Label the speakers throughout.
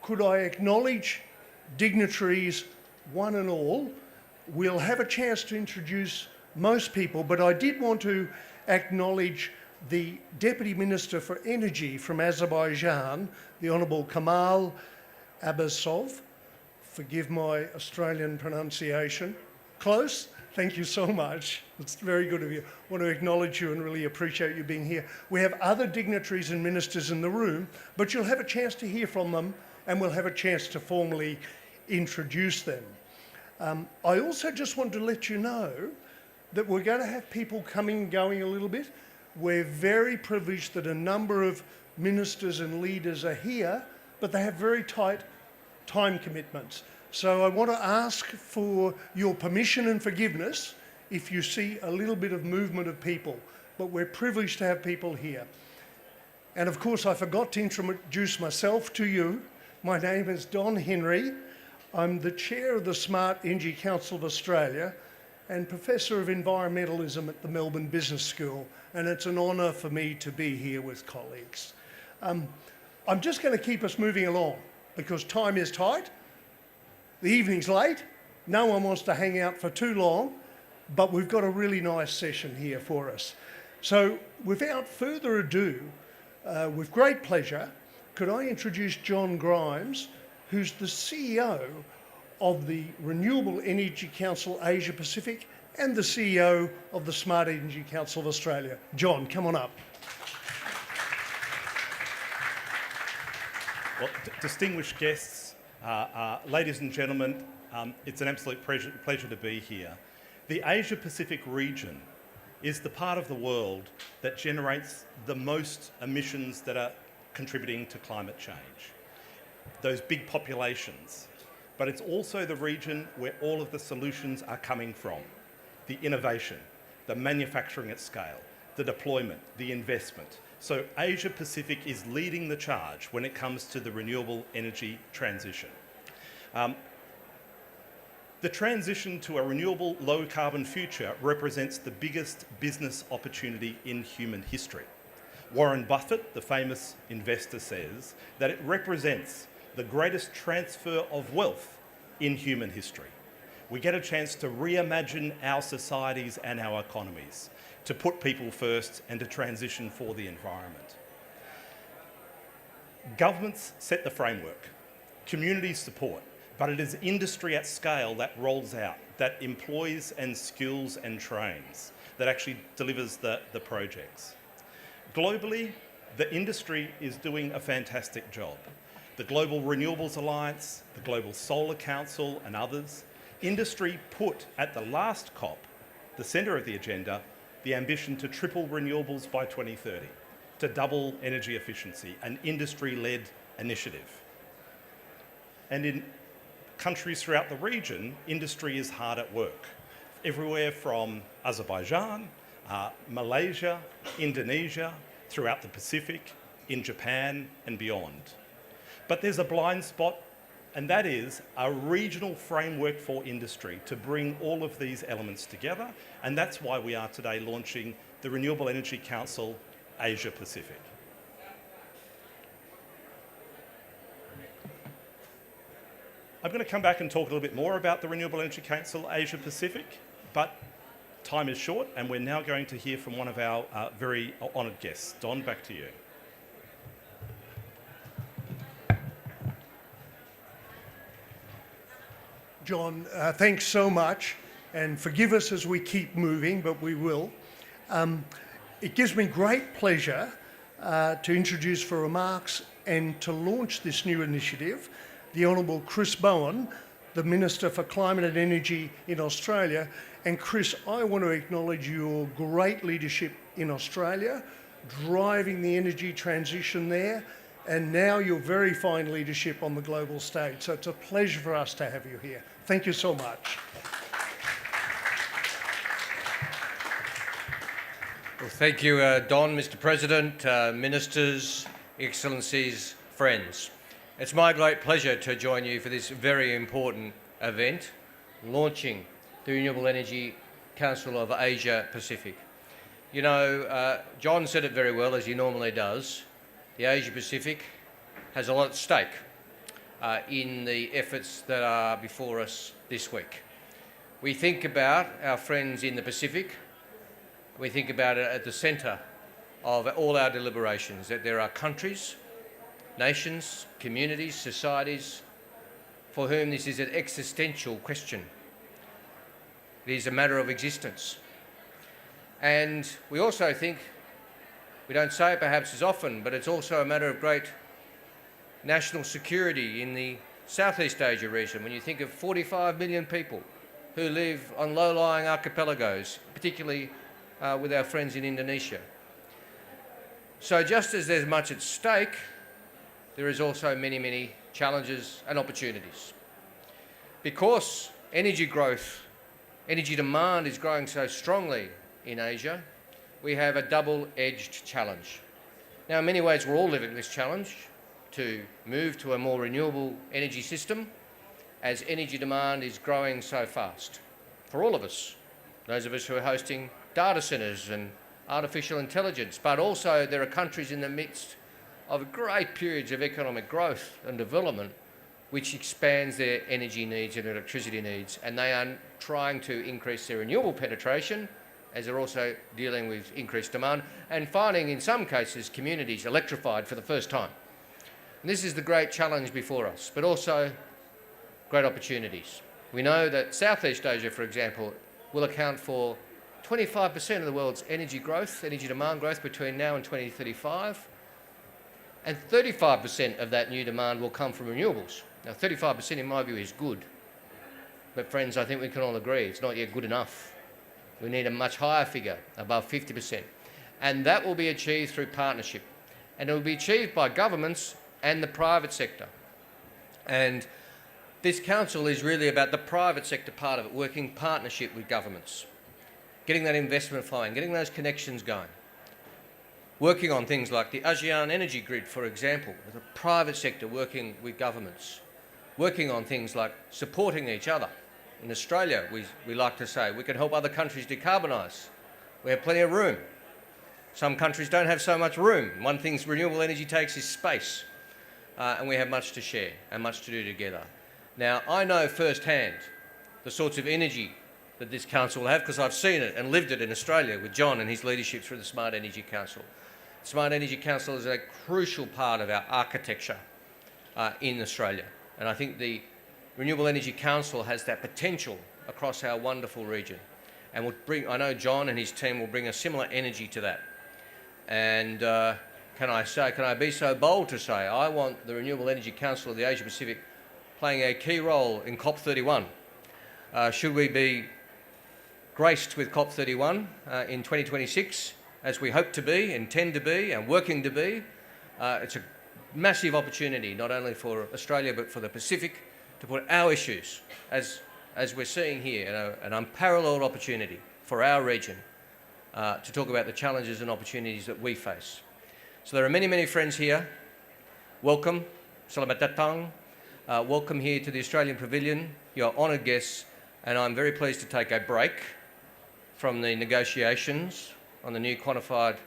Speaker 1: Could I acknowledge dignitaries, one and all? We'll have a chance to introduce most people, but I did want to acknowledge the Deputy Minister for Energy from Azerbaijan, the Honourable Kamal Abbasov. Forgive my Australian pronunciation. Close? Thank you so much. It's very good of you. I want to acknowledge you and really appreciate you being here. We have other dignitaries and ministers in the room, but you'll have a chance to hear from them and we'll have a chance to formally introduce them. I also just want to let you know that we're going to have people coming and going a little bit. We're very privileged that a number of ministers and leaders are here, but they have very tight time commitments. So I want to ask for your permission and forgiveness if you see a little bit of movement of people, but we're privileged to have people here. And of course, I forgot to introduce myself to you. My name is Don Henry. I'm the chair of the Smart Energy Council of Australia and Professor of Environmentalism at the Melbourne Business School, and it's an honour for me to be here with colleagues. I'm just going to keep us moving along because time is tight. The evening's late, no one wants to hang out for too long, but we've got a really nice session here for us. So without further ado, with great pleasure, could I introduce John Grimes, who's the CEO of the Renewable Energy Council Asia-Pacific and the CEO of the Smart Energy Council of Australia. John, come on up.
Speaker 2: Well, distinguished guests, ladies and gentlemen, it's an absolute pleasure to be here. The Asia-Pacific region is the part of the world that generates the most emissions that are contributing to climate change. Those big populations. But it's also the region where all of the solutions are coming from. The innovation, the manufacturing at scale, the deployment, the investment. So Asia-Pacific is leading the charge when it comes to the renewable energy transition. The transition to a renewable low-carbon future represents the biggest business opportunity in human history. Warren Buffett, the famous investor, says that it represents the greatest transfer of wealth in human history. We get a chance to reimagine our societies and our economies, to put people first and to transition for the environment. Governments set the framework, communities support, but it is industry at scale that rolls out, that employs and skills and trains, that actually delivers the projects. Globally, the industry is doing a fantastic job. The Global Renewables Alliance, the Global Solar Council and others, industry put at the last COP, the centre of the agenda, the ambition to triple renewables by 2030, to double energy efficiency, an industry-led initiative. And in countries throughout the region, industry is hard at work. Everywhere from Azerbaijan, Malaysia, Indonesia, throughout the Pacific, in Japan and beyond. But there's a blind spot, and that is a regional framework for industry to bring all of these elements together, and that's why we are today launching the Renewable Energy Council Asia-Pacific. I'm going to come back and talk a little bit more about the Renewable Energy Council Asia-Pacific, but time is short, and we're now going to hear from one of our very honoured guests. Don, back to you.
Speaker 1: John, thanks so much, and forgive us as we keep moving, but we will. It gives me great pleasure to introduce for remarks and to launch this new initiative, the Honourable Chris Bowen, the Minister for Climate and Energy in Australia. And Chris, I want to acknowledge your great leadership in Australia, driving the energy transition there, and now your very fine leadership on the global stage. So it's a pleasure for us to have you here. Thank you so much.
Speaker 3: Well, thank you, Don, Mr. President, Ministers, Excellencies, friends. It's my great pleasure to join you for this very important event, launching the Renewable Energy Council of Asia-Pacific. You know, John said it very well, as he normally does. The Asia-Pacific has a lot at stake in the efforts that are before us this week. We think about our friends in the Pacific. We think about it at the centre of all our deliberations, that there are countries, nations, communities, societies for whom this is an existential question. It is a matter of existence. And we also think, we don't say it perhaps as often, but it's also a matter of great national security in the Southeast Asia region. When you think of 45 million people who live on low-lying archipelagos, particularly with our friends in Indonesia. So just as there's much at stake, there is also many, many challenges and opportunities. Because energy growth, energy demand is growing so strongly in Asia, we have a double-edged challenge. Now, in many ways, we're all living this challenge to move to a more renewable energy system as energy demand is growing so fast. For all of us, those of us who are hosting data centres and artificial intelligence, but also there are countries in the midst of great periods of economic growth and development which expands their energy needs and electricity needs, and they are trying to increase their renewable penetration as they're also dealing with increased demand and finding in some cases communities electrified for the first time. And this is the great challenge before us, but also great opportunities. We know that Southeast Asia, for example, will account for 25% of the world's energy growth, energy demand growth between now and 2035, and 35% of that new demand will come from renewables. Now, 35% in my view is good, but friends, I think we can all agree it's not yet good enough. We need a much higher figure, above 50%, and that will be achieved through partnership, and it will be achieved by governments and the private sector. And this council is really about the private sector part of it, working partnership with governments, getting that investment flowing, getting those connections going, working on things like the ASEAN energy grid, for example, with the private sector working with governments, working on things like supporting each other. In Australia, we like to say we can help other countries decarbonise. We have plenty of room. Some countries don't have so much room. One thing renewable energy takes is space, and we have much to share and much to do together. Now, I know firsthand the sorts of energy that this council will have because I've seen it and lived it in Australia with John and his leadership through the Smart Energy Council. The Smart Energy Council is a crucial part of our architecture in Australia, and I think the Renewable Energy Council has that potential across our wonderful region, and will bring, I know John and his team will bring a similar energy to that. And can I be so bold to say I want the Renewable Energy Council of the Asia-Pacific playing a key role in COP31. Should we be graced with COP31 in 2026, as we hope to be, intend to be, and working to be, it's a massive opportunity, not only for Australia but for the Pacific, to put our issues, as we're seeing here, an unparalleled opportunity for our region to talk about the challenges and opportunities that we face. So there are many, many friends here. Welcome, selamat datang. Welcome here to the Australian Pavilion. You're honoured guests, and I'm very pleased to take a break from the negotiations on the new quantified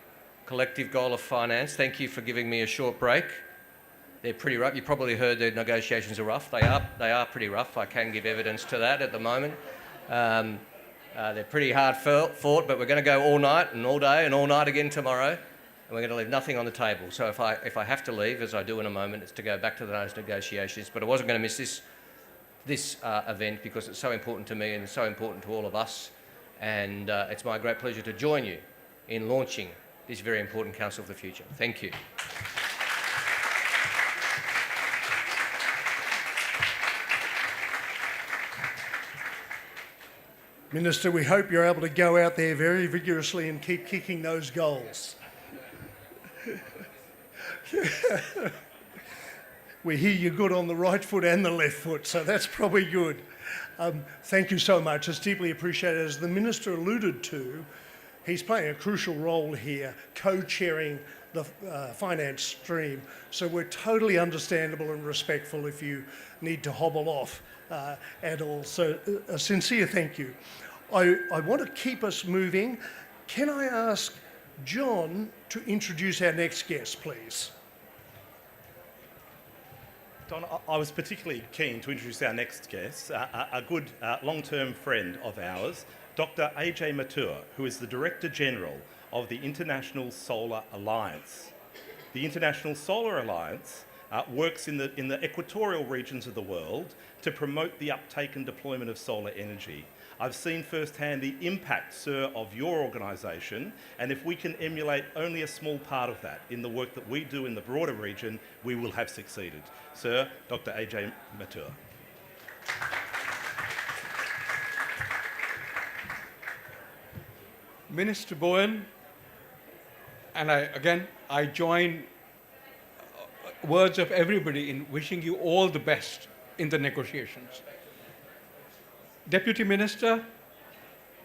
Speaker 3: collective goal of finance. Thank you for giving me a short break. They're pretty rough. You probably heard the negotiations are rough. They are pretty rough. I can give evidence to that at the moment. They're pretty hard fought, but we're going to go all night and all day and all night again tomorrow. And we're going to leave nothing on the table. So if I have to leave, as I do in a moment, it's to go back to those negotiations. But I wasn't going to miss this event because it's so important to me and it's so important to all of us. And it's my great pleasure to join you in launching this very important Council of the Future. Thank you.
Speaker 1: Minister, we hope you're able to go out there very vigorously and keep kicking those goals. We hear you're good on the right foot and the left foot, so that's probably good. Thank you so much. It's deeply appreciated. As the Minister alluded to, he's playing a crucial role here, co-chairing the finance stream. So we're totally understandable and respectful if you need to hobble off at all. So a sincere thank you. I want to keep us moving. Can I ask John to introduce our next guest, please?
Speaker 2: Don, I was particularly keen to introduce our next guest, a good long-term friend of ours, Dr. AJ Mathur, who is the Director General of the International Solar Alliance. The International Solar Alliance works in the equatorial regions of the world to promote the uptake and deployment of solar energy. I've seen firsthand the impact, sir, of your organisation, and if we can emulate only a small part of that in the work that we do in the broader region, we will have succeeded. Sir, Dr. AJ Mathur.
Speaker 4: Minister Bowen, and I join words of everybody in wishing you all the best in the negotiations. Deputy Minister,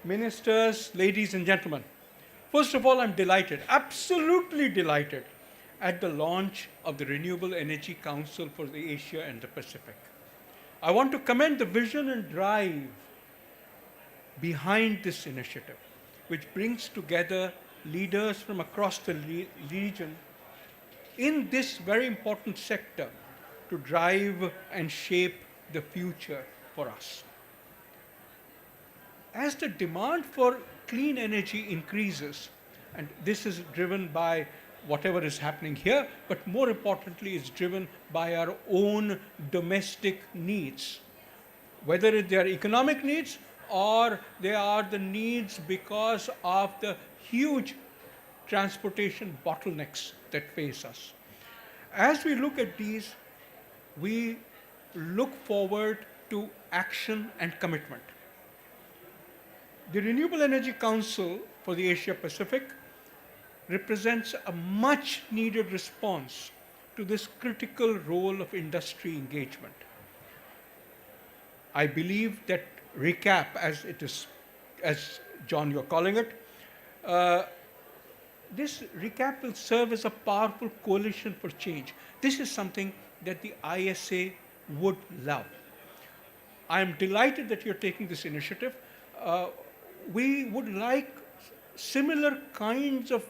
Speaker 4: ministers, ladies and gentlemen, first of all, I'm delighted, absolutely delighted, at the launch of the Renewable Energy Council for the Asia and the Pacific. I want to commend the vision and drive behind this initiative, which brings together leaders from across the region in this very important sector to drive and shape the future for us. As the demand for clean energy increases, and this is driven by whatever is happening here, but more importantly, it's driven by our own domestic needs, whether they are economic needs or they are the needs because of the huge transportation bottlenecks that face us. As we look at these, we look forward to action and commitment. The Renewable Energy Council for the Asia-Pacific represents a much-needed response to this critical role of industry engagement. I believe that RECAP, as John, you're calling it, this RECAP will serve as a powerful coalition for change. This is something that the ISA would love. I am delighted that you're taking this initiative. We would like similar kinds of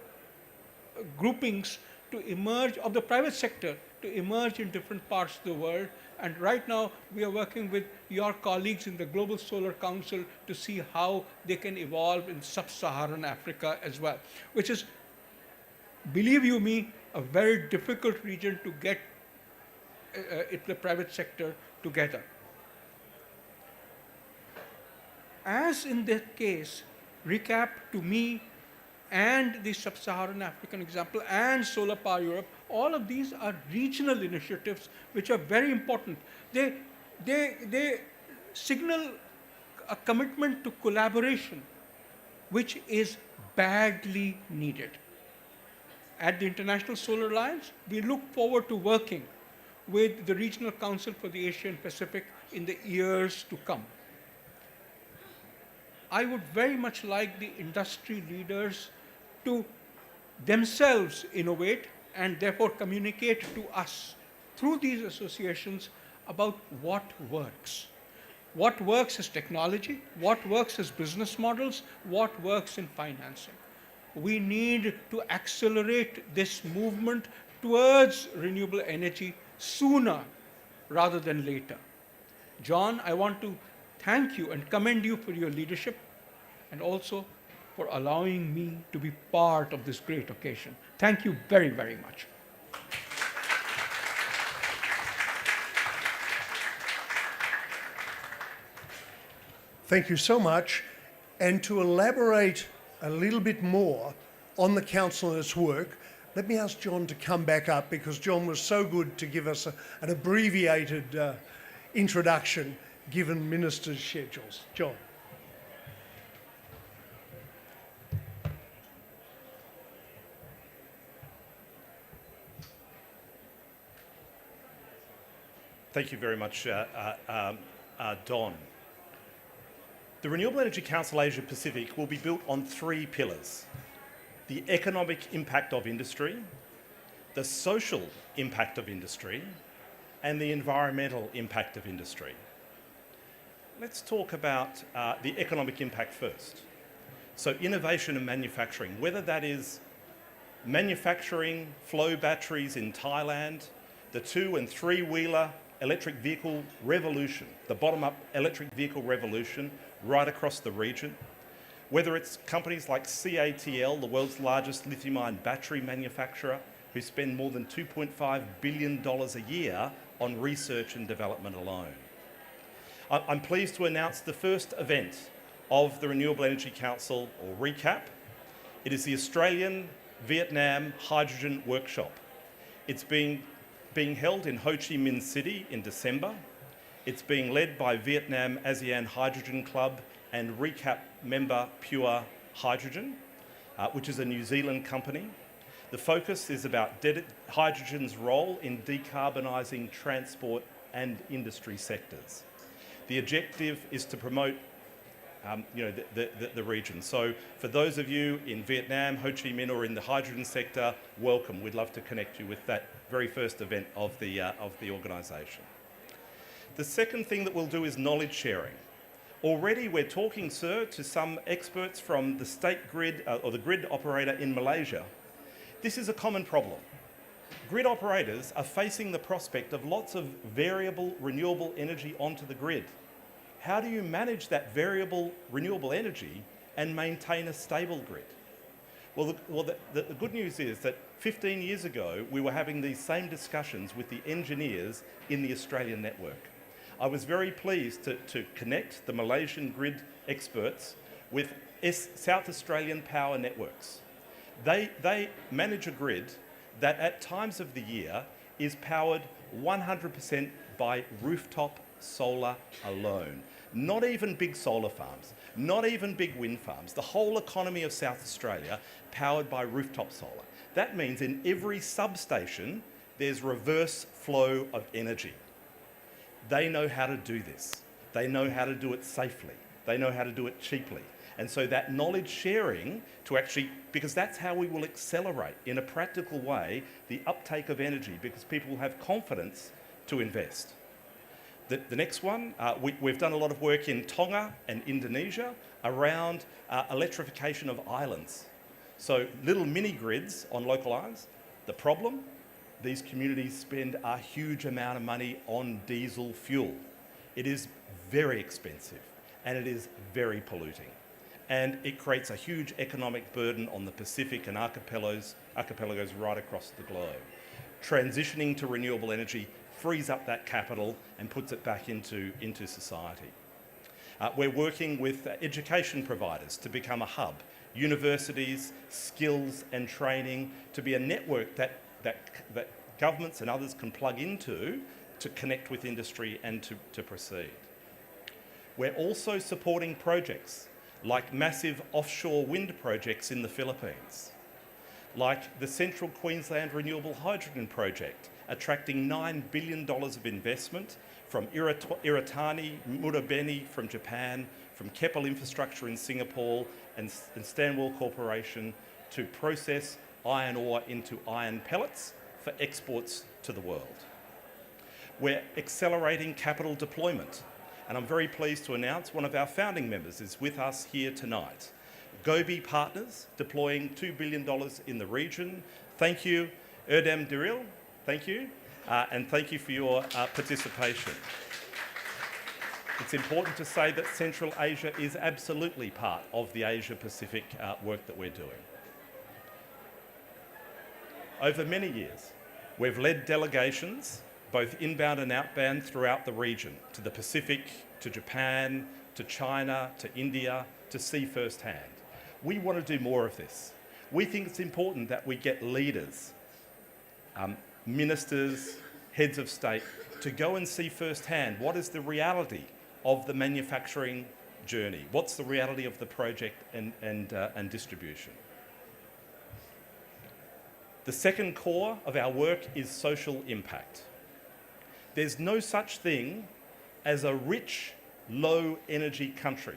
Speaker 4: groupings to emerge, of the private sector, to emerge in different parts of the world. And right now, we are working with your colleagues in the Global Solar Council to see how they can evolve in sub-Saharan Africa as well, which is, believe you me, a very difficult region to get the private sector together. As in that case, RECAP to me and the Sub-Saharan African example and Solar Power Europe, all of these are regional initiatives which are very important. They signal a commitment to collaboration which is badly needed. At the International Solar Alliance, we look forward to working with the Regional Council for the Asia and Pacific in the years to come. I would very much like the industry leaders to themselves innovate and therefore communicate to us through these associations about what works. What works as technology, what works as business models, what works in financing. We need to accelerate this movement towards renewable energy sooner rather than later. John, I want to thank you and commend you for your leadership and also for allowing me to be part of this great occasion. Thank you very, very much.
Speaker 1: Thank you so much. And to elaborate a little bit more on the Council and its work, let me ask John to come back up because John was so good to give us an abbreviated introduction given ministers' schedules. John.
Speaker 2: Thank you very much, Don. The Renewable Energy Council Asia-Pacific will be built on three pillars: the economic impact of industry, the social impact of industry, and the environmental impact of industry. Let's talk about the economic impact first. So innovation and manufacturing, whether that is manufacturing flow batteries in Thailand, the 2- and 3-wheeler electric vehicle revolution, the bottom-up electric vehicle revolution right across the region. Whether it's companies like CATL, the world's largest lithium-ion battery manufacturer, who spend more than $2.5 billion a year on research and development alone. I'm pleased to announce the first event of the Renewable Energy Council, or RECAP. It is the Australian-Vietnam Hydrogen Workshop. It's being held in Ho Chi Minh City in December. It's being led by Vietnam ASEAN Hydrogen Club and RECAP member Pure Hydrogen, which is a New Zealand company. The focus is about hydrogen's role in decarbonising transport and industry sectors. The objective is to promote the region. So for those of you in Vietnam, Ho Chi Minh, or in the hydrogen sector, welcome. We'd love to connect you with that very first event of the organisation. The second thing that we'll do is knowledge sharing. Already we're talking, sir, to some experts from the state grid or the grid operator in Malaysia. This is a common problem. Grid operators are facing the prospect of lots of variable renewable energy onto the grid. How do you manage that variable renewable energy and maintain a stable grid? Well, the good news is that 15 years ago, we were having these same discussions with the engineers in the Australian network. I was very pleased to connect the Malaysian grid experts with South Australian Power Networks. They manage a grid that at times of the year is powered 100% by rooftop solar alone. Not even big solar farms, not even big wind farms. The whole economy of South Australia powered by rooftop solar. That means in every substation there's reverse flow of energy. They know how to do this. They know how to do it safely. They know how to do it cheaply. And so that knowledge sharing because that's how we will accelerate in a practical way the uptake of energy, because people will have confidence to invest. The next one, we've done a lot of work in Tonga and Indonesia around electrification of islands. So little mini grids on local islands. The problem, these communities spend a huge amount of money on diesel fuel. It is very expensive and it is very polluting. And it creates a huge economic burden on the Pacific and archipelagos right across the globe. Transitioning to renewable energy frees up that capital and puts it back into society. We're working with education providers to become a hub, universities, skills and training, to be a network that governments and others can plug into to connect with industry and to proceed. We're also supporting projects like massive offshore wind projects in the Philippines, like the Central Queensland Renewable Hydrogen Project, attracting $9 billion of investment from Iratani Murabeni from Japan, from Keppel Infrastructure in Singapore, and Stanwell Corporation to process iron ore into iron pellets for exports to the world. We're accelerating capital deployment, and I'm very pleased to announce one of our founding members is with us here tonight. Gobi Partners, deploying $2 billion in the region. Thank you, Erdem Diril, thank you, and thank you for your participation. It's important to say that Central Asia is absolutely part of the Asia-Pacific work that we're doing. Over many years, we've led delegations, both inbound and outbound, throughout the region, to the Pacific, to Japan, to China, to India, to see firsthand. We want to do more of this. We think it's important that we get leaders, ministers, heads of state, to go and see firsthand what is the reality of the manufacturing journey, what's the reality of the project and distribution. The second core of our work is social impact. There's no such thing as a rich, low-energy country.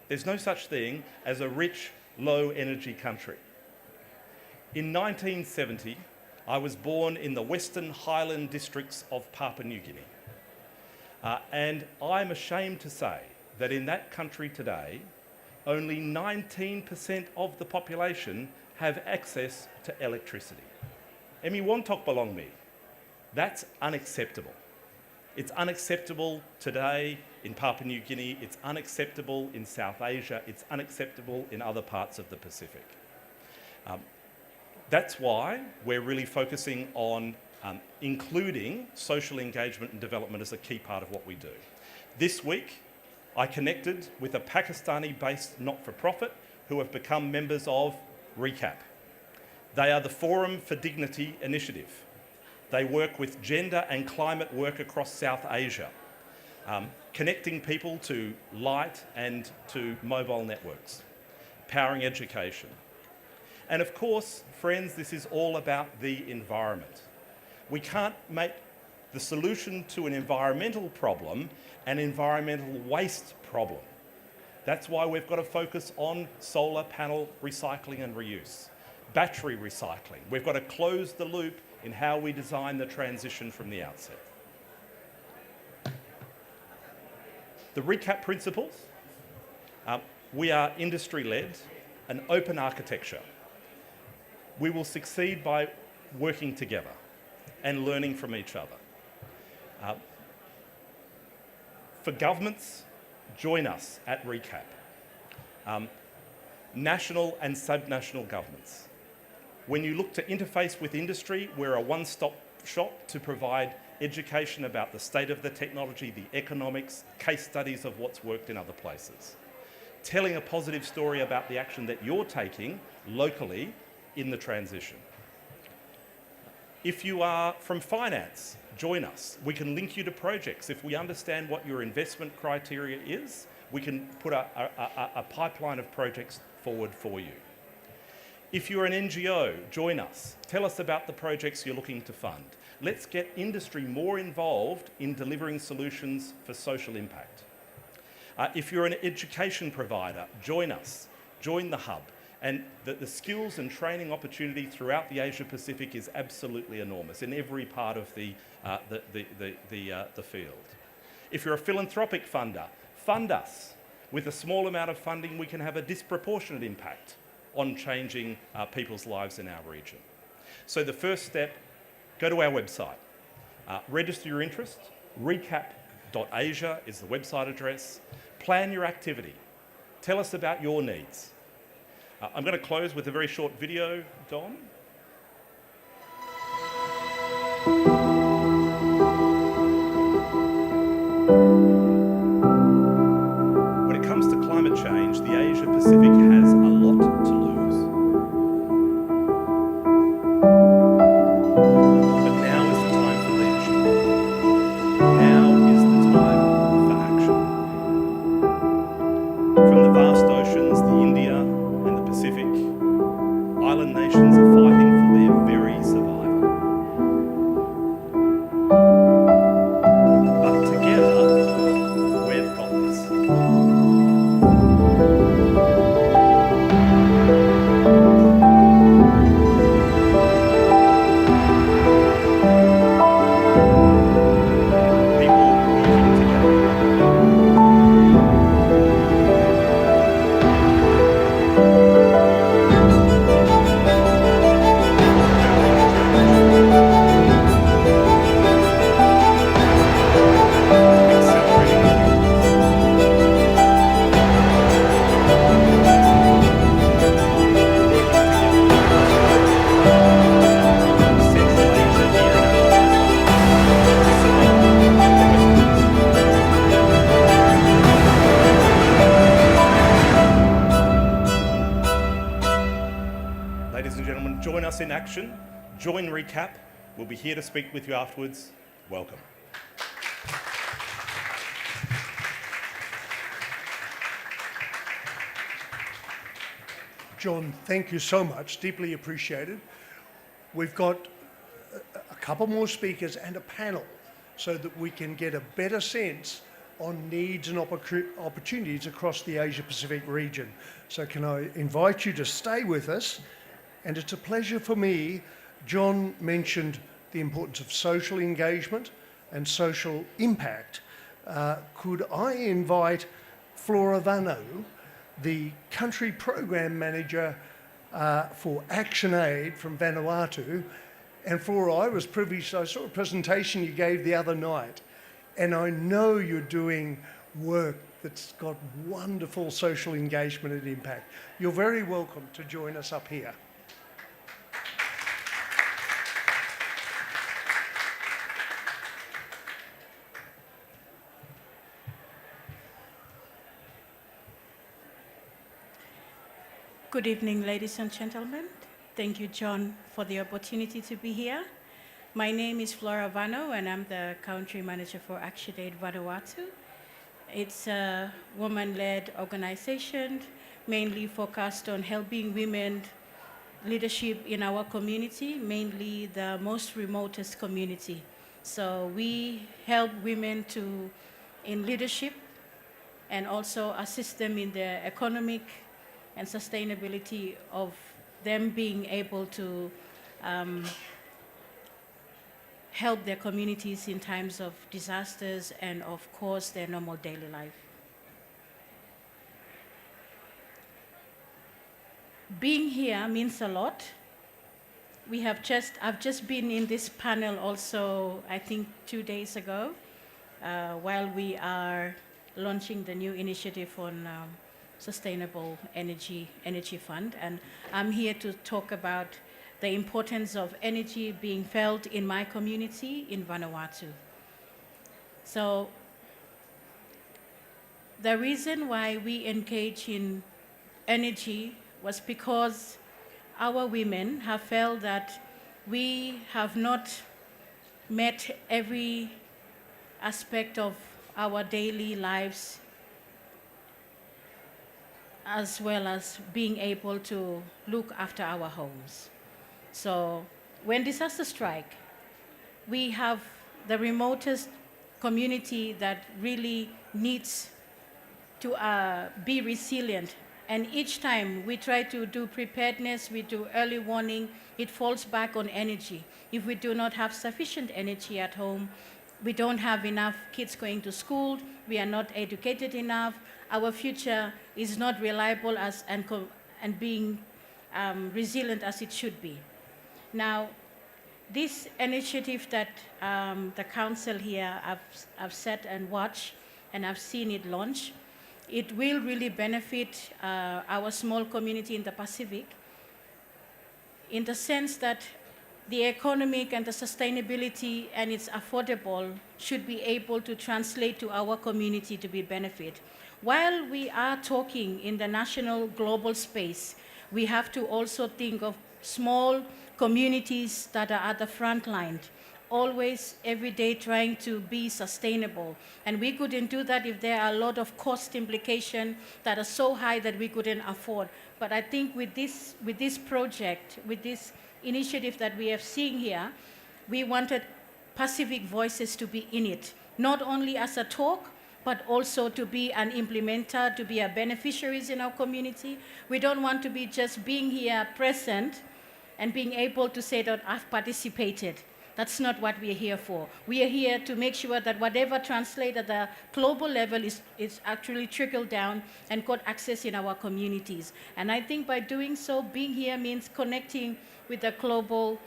Speaker 2: There's no such thing as a rich, low-energy country. In 1970, I was born in the Western Highland districts of Papua New Guinea. And I'm ashamed to say that in that country today, only 19% of the population have access to electricity. Emi wontok belong me. That's unacceptable. It's unacceptable today in Papua New Guinea, it's unacceptable in South Asia, it's unacceptable in other parts of the Pacific. That's why we're really focusing on including social engagement and development as a key part of what we do. This week, I connected with a Pakistani-based not-for-profit who have become members of RECAP. They are the Forum for Dignity initiative. They work with gender and climate work across South Asia, connecting people to light and to mobile networks, powering education. And of course, friends, this is all about the environment. We can't make the solution to an environmental problem an environmental waste problem. That's why we've got to focus on solar panel recycling and reuse, battery recycling. We've got to close the loop in how we design the transition from the outset. The RECAP principles, we are industry-led, an open architecture. We will succeed by working together and learning from each other. For governments, join us at RECAP. National and subnational governments. When you look to interface with industry, we're a one-stop shop to provide education about the state of the technology, the economics, case studies of what's worked in other places. Telling a positive story about the action that you're taking locally in the transition. If you are from finance, join us. We can link you to projects. If we understand what your investment criteria is, we can put a pipeline of projects forward for you. If you're an NGO, join us. Tell us about the projects you're looking to fund. Let's get industry more involved in delivering solutions for social impact. If you're an education provider, join us. Join the hub. And the skills and training opportunity throughout the Asia-Pacific is absolutely enormous in every part of the field. If you're a philanthropic funder, fund us. With a small amount of funding, we can have a disproportionate impact on changing people's lives in our region. So the first step, go to our website. Register your interest. recap.asia is the website address. Plan your activity. Tell us about your needs. I'm going to close with a very short video, Don. When it comes to climate change, the Asia-Pacific has a lot to lose. But now is the time for leadership. Now is the time for action. From the vast oceans, the India and the Pacific, island nations are fighting for their very survival. But together, we've got this. People working together. Ladies and gentlemen, join us in action. Join RECAP. We'll be here to speak with you afterwards. Welcome.
Speaker 1: John, thank you so much. Deeply appreciated. We've got a couple more speakers and a panel so that we can get a better sense on needs and opportunities across the Asia-Pacific region. So can I invite you to stay with us? And it's a pleasure for me. John mentioned the importance of social engagement and social impact. Could I invite Flora Vano, the country program manager for Action Aid from Vanuatu, And Flora, I was privileged, I saw a presentation you gave the other night, and I know you're doing work that's got wonderful social engagement and impact. You're very welcome to join us up here.
Speaker 5: Good evening, ladies and gentlemen. Thank you, John, for the opportunity to be here. My name is Flora Vano, and I'm the Country Manager for ActionAid Vanuatu. It's a woman-led organization, mainly focused on helping women leadership in our community, mainly the most remotest community. So we help women in leadership and also assist them in their economic and sustainability of them being able to help their communities in times of disasters and, of course, their normal daily life. Being here means a lot. I've just been in this panel also, I think 2 days ago, while we are launching the new initiative on Sustainable Energy Fund, and I'm here to talk about the importance of energy being felt in my community in Vanuatu. So the reason why we engage in energy was because our women have felt that we have not met every aspect of our daily lives, as well as being able to look after our homes. So when disasters strike, we have the remotest community that really needs to be resilient. And each time we try to do preparedness, we do early warning, it falls back on energy. If we do not have sufficient energy at home, we don't have enough kids going to school, we are not educated enough, our future is not reliable and being resilient as it should be. Now, this initiative that the council here I've sat and watched, and I've seen it launch, it will really benefit our small community in the Pacific, in the sense that the economic and the sustainability and it's affordable should be able to translate to our community to be benefit. While we are talking in the national global space, we have to also think of small communities that are at the front line, always every day trying to be sustainable. And we couldn't do that if there are a lot of cost implications that are so high that we couldn't afford. But I think with this project, with this initiative that we have seen here, we wanted Pacific voices to be in it, not only as a talk, but also to be an implementer, to be a beneficiaries in our community. We don't want to be just being here present and being able to say that I've participated. That's not what we are here for. We are here to make sure that whatever translated at the global level is actually trickled down and got access in our communities. And I think by doing so, being here means connecting with the global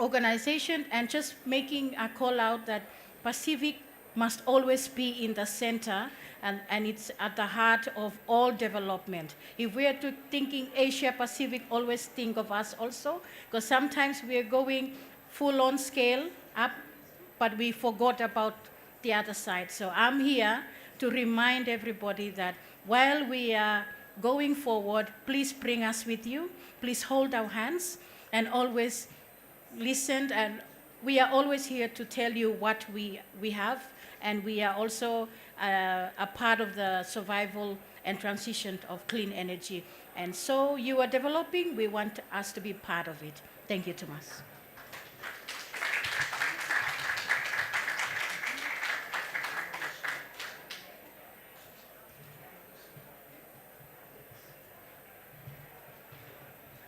Speaker 5: organization and just making a call out that Pacific must always be in the center, and it's at the heart of all development. If we are thinking Asia-Pacific, always think of us also, because sometimes we are going full-on scale up, but we forgot about the other side. So I'm here to remind everybody that while we are going forward, please bring us with you, please hold our hands, and always listen, and we are always here to tell you what we have, and we are also a part of the survival and transition of clean energy. And so you are developing, we want us to be part of it. Thank you, Thomas.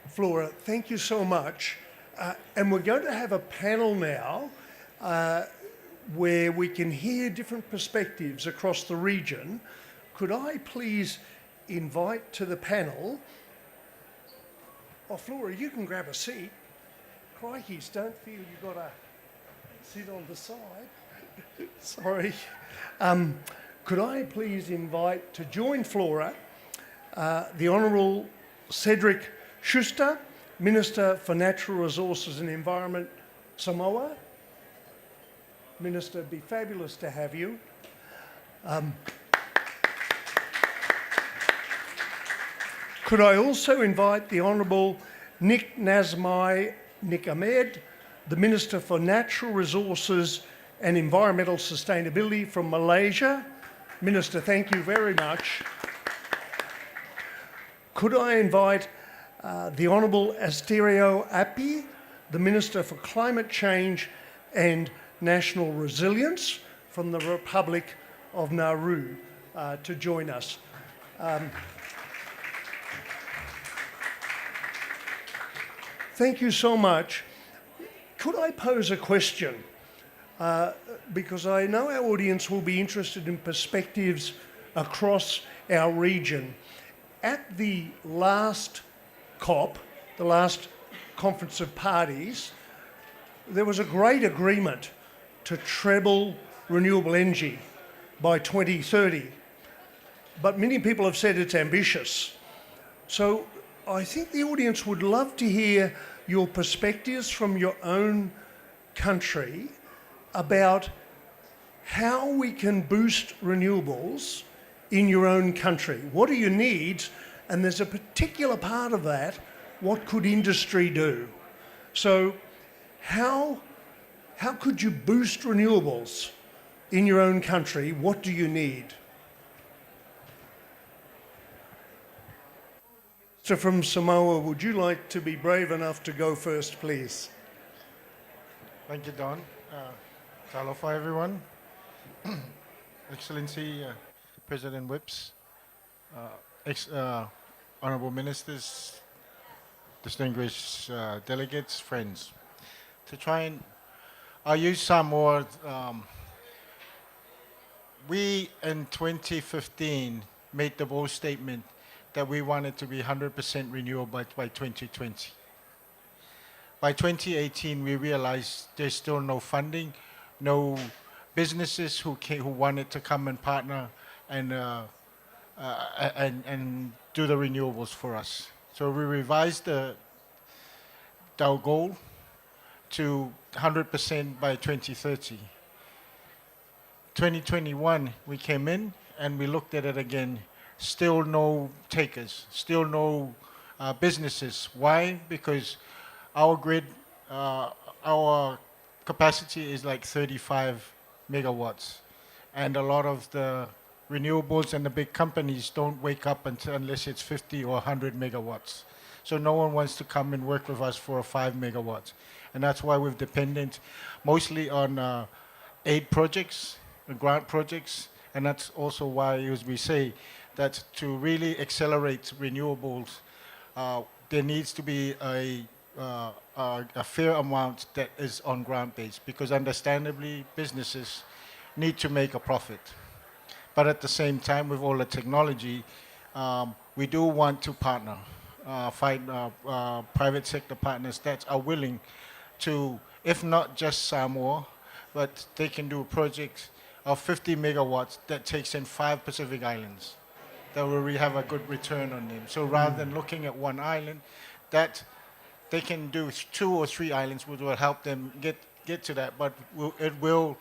Speaker 1: Flora, thank you so much. And we're going to have a panel now where we can hear different perspectives across the region. Could I please invite to the panel, oh, Flora, you can grab a seat. Crikeys, don't feel you've got to sit on the side. Sorry. Could I please invite to join Flora the Honourable Cedric Schuster, Minister for Natural Resources and Environment, Samoa. Minister, it'd be fabulous to have you. Could I also invite the Honourable Nick Nazmai Nick Ahmed, the Minister for Natural Resources and Environmental Sustainability from Malaysia. Minister, thank you very much. Could I invite the Honourable Asterio Api, the Minister for Climate Change and National Resilience from the Republic of Nauru to join us. Thank you so much. Could I pose a question? Because I know our audience will be interested in perspectives across our region. At the last COP, the last Conference of Parties, there was a great agreement to treble renewable energy by 2030. But many people have said it's ambitious. So I think the audience would love to hear your perspectives from your own country about how we can boost renewables in your own country. What are your needs? And there's a particular part of that, what could industry do? So how could you boost renewables in your own country? What do you need? So from Samoa, would you like to be brave enough to go first, please?
Speaker 6: Thank you, Don. Talofa, everyone. Excellency, President Whips, Honourable Ministers, distinguished delegates, friends. I'll use some more. We, in 2015, made the bold statement that we wanted to be 100% renewable by 2020. By 2018, we realized there's still no funding, no businesses who wanted to come and partner and do the renewables for us. So we revised our goal to 100% by 2030. 2021, we came in and we looked at it again. Still no takers, still no businesses. Why? Because our grid, our capacity is like 35 megawatts. And a lot of the renewables and the big companies don't wake up unless it's 50 or 100 megawatts. So no one wants to come and work with us for 5 megawatts. And that's why we've depended mostly on aid projects, grant projects. And that's also why, as we say, that to really accelerate renewables, there needs to be a fair amount that is on grant base, because understandably businesses need to make a profit. But at the same time, with all the technology, we do want to partner, find private sector partners that are willing to, if not just Samoa, but they can do projects of 50 megawatts that takes in 5 Pacific islands, that will we have a good return on them. So rather than looking at one island, that they can do 2 or 3 islands, which will help them get to that, but it will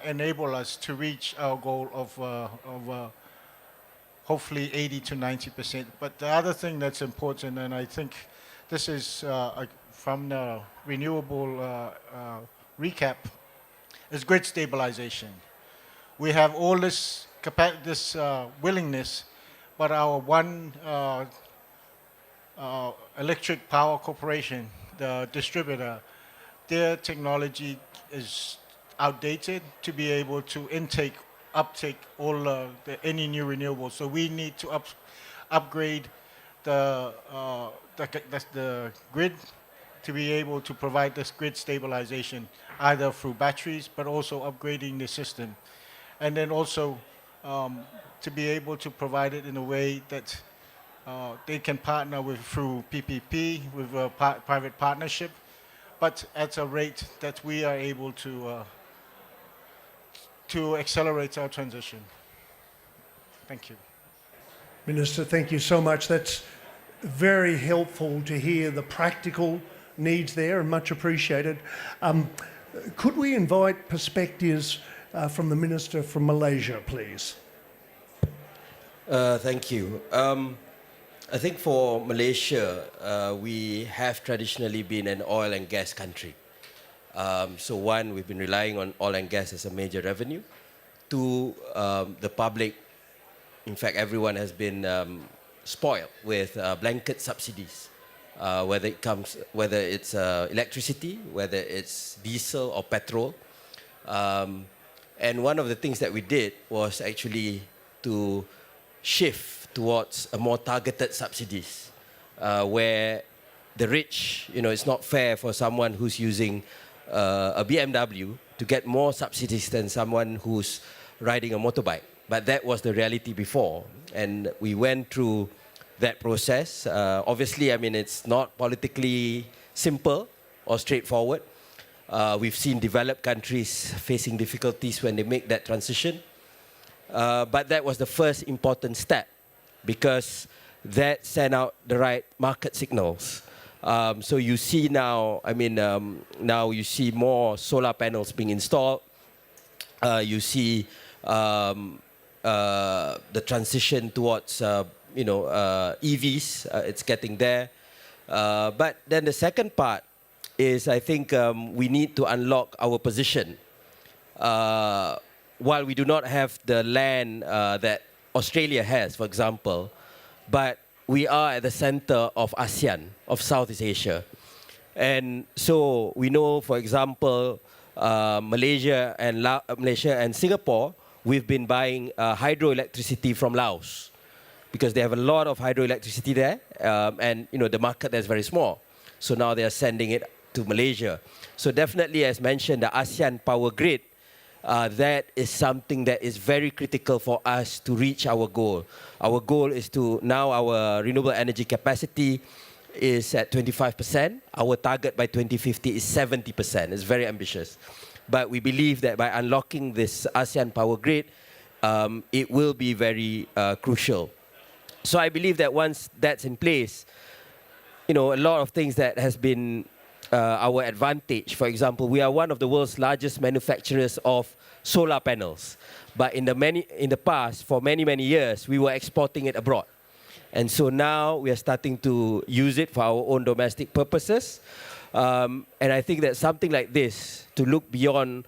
Speaker 6: enable us to reach our goal of hopefully 80 to 90%. But the other thing that's important, and I think this is from the renewable recap, is grid stabilization. We have all this willingness, but our one electric power corporation, the distributor, their technology is outdated to be able to uptake all any new renewables. So we need to upgrade the grid to be able to provide this grid stabilization, either through batteries, but also upgrading the system. And then also to be able to provide it in a way that they can partner with through PPP, with a private partnership, but at a rate that we are able to accelerate our transition. Thank you.
Speaker 1: Minister, thank you so much. That's very helpful to hear the practical needs there and much appreciated. Could we invite perspectives from the Minister from Malaysia, please?
Speaker 7: Thank you. I think for Malaysia, we have traditionally been an oil and gas country. So one, we've been relying on oil and gas as a major revenue. Two, the public, in fact, everyone has been spoiled with blanket subsidies, whether it's electricity, whether it's diesel or petrol. And one of the things that we did was actually to shift towards a more targeted subsidies, where the rich, it's not fair for someone who's using a BMW to get more subsidies than someone who's riding a motorbike. But that was the reality before, and we went through that process. Obviously, I mean, it's not politically simple or straightforward. We've seen developed countries facing difficulties when they make that transition. But that was the first important step, because that sent out the right market signals. So you see now, now you see more solar panels being installed. You see the transition towards, EVs, it's getting there. But then the second part is, I think we need to unlock our position. While we do not have the land that Australia has, for example, but we are at the center of ASEAN, of Southeast Asia. And so we know, for example, Malaysia and Singapore, we've been buying hydroelectricity from Laos because they have a lot of hydroelectricity there, and the market there is very small. So now they are sending it to Malaysia. So definitely, as mentioned, the ASEAN power grid, that is something that is very critical for us to reach our goal. Our goal is to, now our renewable energy capacity is at 25%. Our target by 2050 is 70%. It's very ambitious. But we believe that by unlocking this ASEAN power grid, it will be very crucial. So I believe that once that's in place, a lot of things that has been our advantage. For example, we are one of the world's largest manufacturers of solar panels. But in the past, for many, many years, we were exporting it abroad. And so now we are starting to use it for our own domestic purposes. And I think that something like this, to look beyond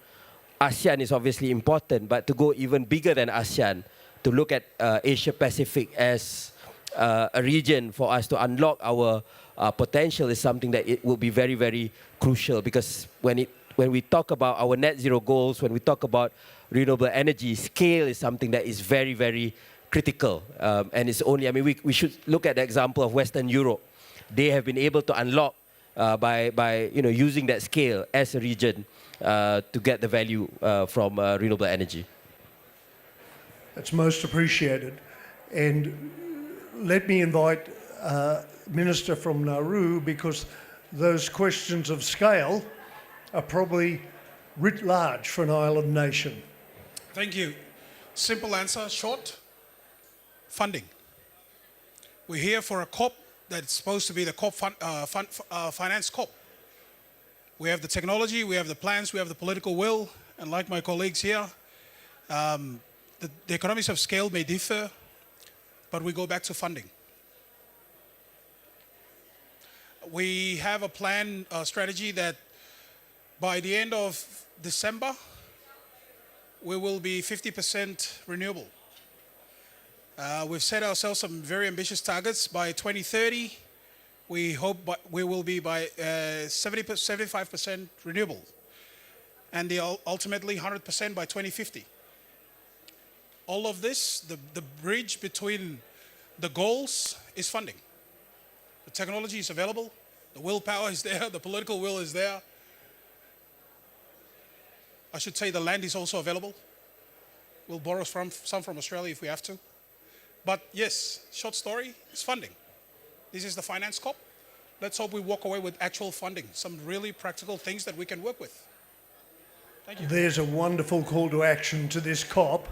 Speaker 7: ASEAN is obviously important, but to go even bigger than ASEAN, to look at Asia-Pacific as a region for us to unlock our potential is something that it will be very, very crucial, because when we talk about our net zero goals, when we talk about renewable energy, scale is something that is very, very critical. And it's only, we should look at the example of Western Europe. They have been able to unlock by using that scale as a region to get the value from renewable energy.
Speaker 1: That's most appreciated. And let me invite Minister from Nauru, because those questions of scale are probably writ large for an island nation.
Speaker 8: Thank you. Simple answer, short. Funding. We're here for a COP that's supposed to be the COP finance COP. We have the technology, we have the plans, we have the political will, and like my colleagues here, the economies of scale may differ, but we go back to funding. We have a plan, a strategy that by the end of December, we will be 50% renewable. We've set ourselves some very ambitious targets. By 2030, we hope we will be by 75% renewable, and ultimately 100% by 2050. All of this, the bridge between the goals is funding. The technology is available, the willpower is there, the political will is there. I should say the land is also available. We'll borrow some from Australia if we have to. But yes, short story is funding. This is the finance COP. let's hope we walk away with actual funding, some really practical things that we can work with. Thank you.
Speaker 1: There's a wonderful call to action to this COP,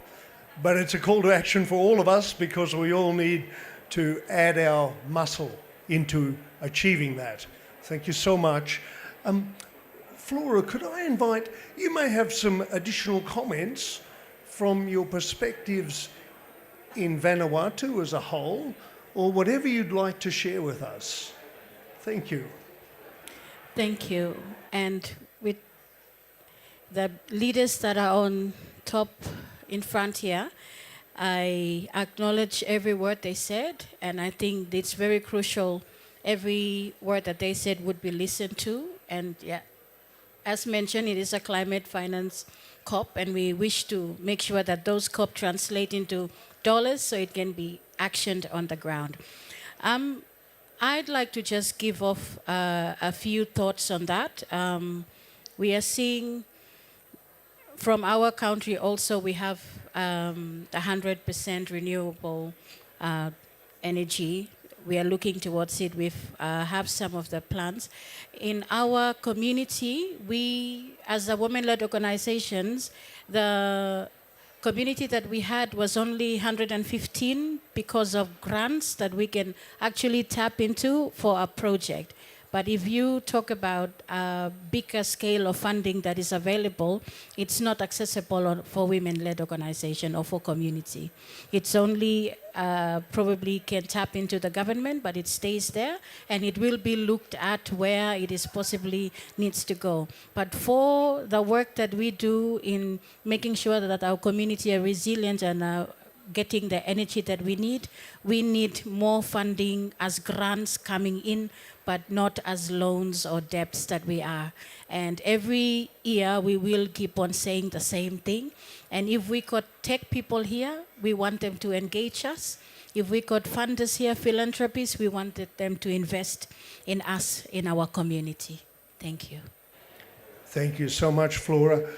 Speaker 1: but it's a call to action for all of us because we all need to add our muscle into achieving that. Thank you so much. Flora, could I invite, you may have some additional comments from your perspectives in Vanuatu as a whole, or whatever you'd like to share with us. Thank you.
Speaker 5: Thank you. And with the leaders that are on top in front here, I acknowledge every word they said, and I think it's very crucial every word that they said would be listened to. And yeah, as mentioned, it is a climate finance COP, and we wish to make sure that those COP translate into dollars so it can be actioned on the ground. I'd like to just give off a few thoughts on that. We are seeing from our country also, we have 100% renewable energy. We are looking towards it. We have some of the plans. In our community, we, as a women-led organizations, the community that we had was only 115 because of grants that we can actually tap into for a project. But if you talk about a bigger scale of funding that is available, it's not accessible for women-led organization or for community. It's only probably can tap into the government, but it stays there, and it will be looked at where it is possibly needs to go. But for the work that we do in making sure that our community are resilient and getting the energy that we need more funding as grants coming in, but not as loans or debts that we are. And every year we will keep on saying the same thing. And if we could take people here, we want them to engage us. If we could funders here, philanthropists, we wanted them to invest in us, in our community. Thank you.
Speaker 1: Thank you so much, Flora.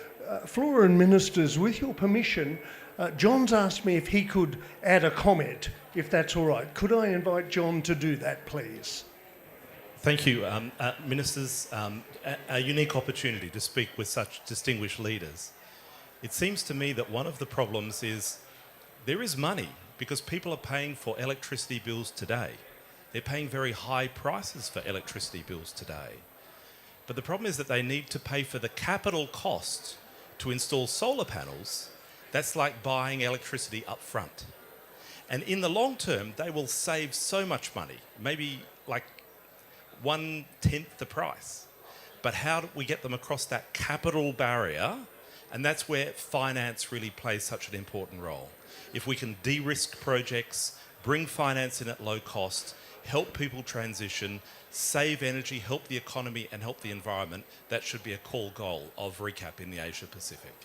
Speaker 1: Flora and ministers, with your permission, John's asked me if he could add a comment, if that's all right. Could I invite John to do that, please?
Speaker 2: Thank you. Ministers, a unique opportunity to speak with such distinguished leaders. It seems to me that one of the problems is there is money because people are paying for electricity bills today. They're paying very high prices for electricity bills today. But the problem is that they need to pay for the capital cost to install solar panels. That's like buying electricity up front. And in the long term, they will save so much money, maybe like 1/10 the price. But how do we get them across that capital barrier? And that's where finance really plays such an important role. If we can de-risk projects, bring finance in at low cost, help people transition, save energy, help the economy and help the environment, that should be a core goal of RECAP in the Asia-Pacific.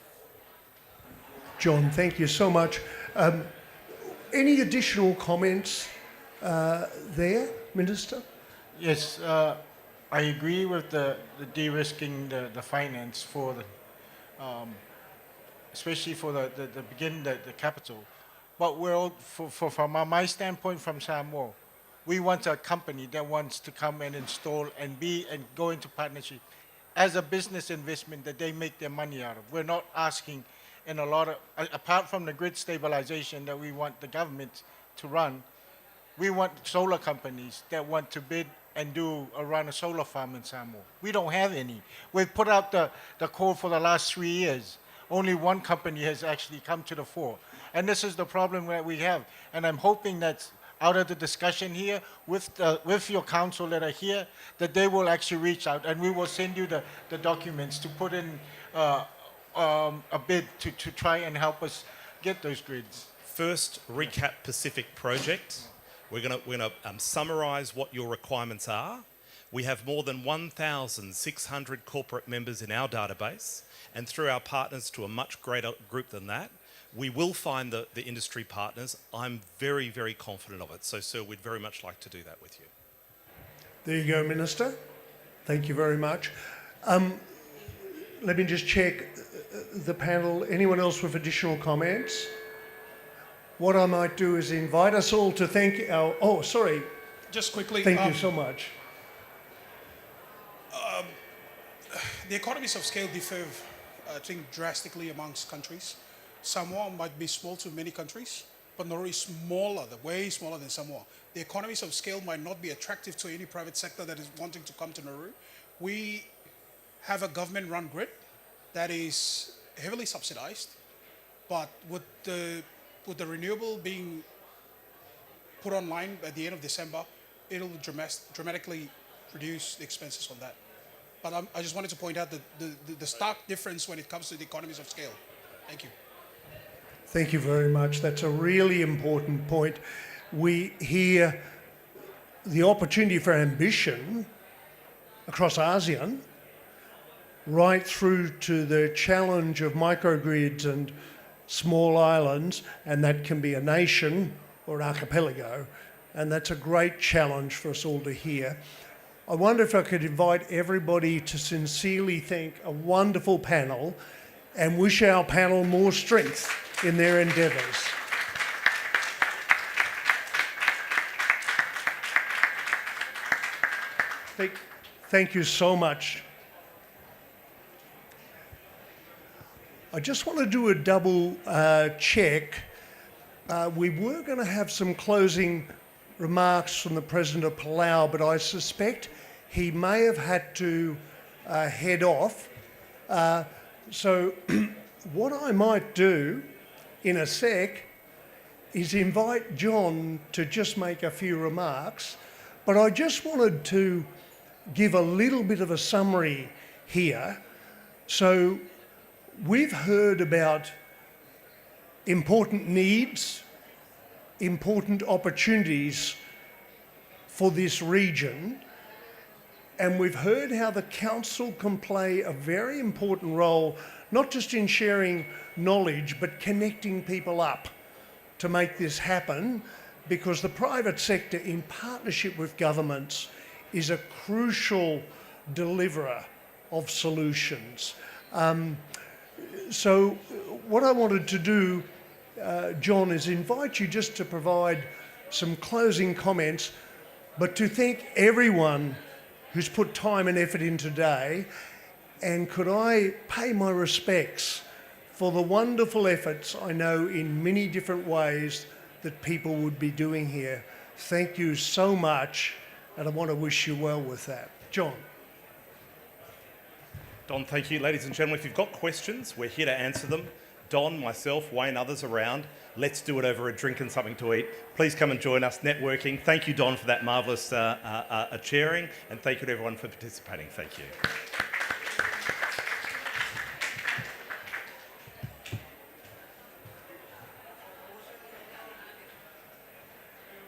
Speaker 1: John, thank you so much. Any additional comments there, Minister?
Speaker 6: Yes, I agree with the de-risking the finance for the, especially for the beginning, the capital. But we're all, from my standpoint from Samoa, we want a company that wants to come and install and go into partnership as a business investment that they make their money out of. We're not asking in a lot of, apart from the grid stabilization that we want the government to run, we want solar companies that want to bid and run a solar farm in Samoa. We don't have any. We've put out the call for the last 3 years. Only one company has actually come to the fore. And this is the problem that we have. And I'm hoping that out of the discussion here with your council that are here, that they will actually reach out and we will send you the documents to put in a bid to try and help us get those grids.
Speaker 2: First RECAP Pacific project. We're going to summarise what your requirements are. We have more than 1,600 corporate members in our database, and through our partners to a much greater group than that, we will find the industry partners. I'm very, very confident of it. So, sir, we'd very much like to do that with you.
Speaker 1: There you go, Minister. Thank you very much. Let me just check the panel. Anyone else with additional comments? What I might do is invite us all to thank our... Oh, sorry.
Speaker 8: Just quickly.
Speaker 1: Thank you so much.
Speaker 8: The economies of scale differ, I think, drastically amongst countries. Samoa might be small to many countries, but Nauru is smaller, way smaller than Samoa. The economies of scale might not be attractive to any private sector that is wanting to come to Nauru. We have a government-run grid that is heavily subsidized, but with the renewable being put online at the end of December, it'll dramatically reduce the expenses on that. But I just wanted to point out the stark difference when it comes to the economies of scale. Thank you.
Speaker 1: Thank you very much. That's a really important point. We hear the opportunity for ambition across ASEAN, right through to the challenge of microgrids and small islands, and that can be a nation or an archipelago, and that's a great challenge for us all to hear. I wonder if I could invite everybody to sincerely thank a wonderful panel and wish our panel more strength in their endeavours. Thank you so much. I just want to do a double check. We were going to have some closing remarks from the President of Palau, but I suspect he may have had to head off. So what I might do in a sec is invite John to just make a few remarks, but I just wanted to give a little bit of a summary here. So we've heard about important needs, important opportunities for this region, and we've heard how the Council can play a very important role, not just in sharing knowledge, but connecting people up to make this happen, because the private sector, in partnership with governments, is a crucial deliverer of solutions. So what I wanted to do, John, is invite you just to provide some closing comments, but to thank everyone who's put time and effort in today, and could I pay my respects for the wonderful efforts I know in many different ways that people would be doing here. Thank you so much, and I want to wish you well with that. John.
Speaker 2: Don, thank you. Ladies and gentlemen, if you've got questions, we're here to answer them. Don, myself, Wayne, others around. Let's do it over a drink and something to eat. Please come and join us networking. Thank you, Don, for that marvellous chairing, and thank you to everyone for participating. Thank you.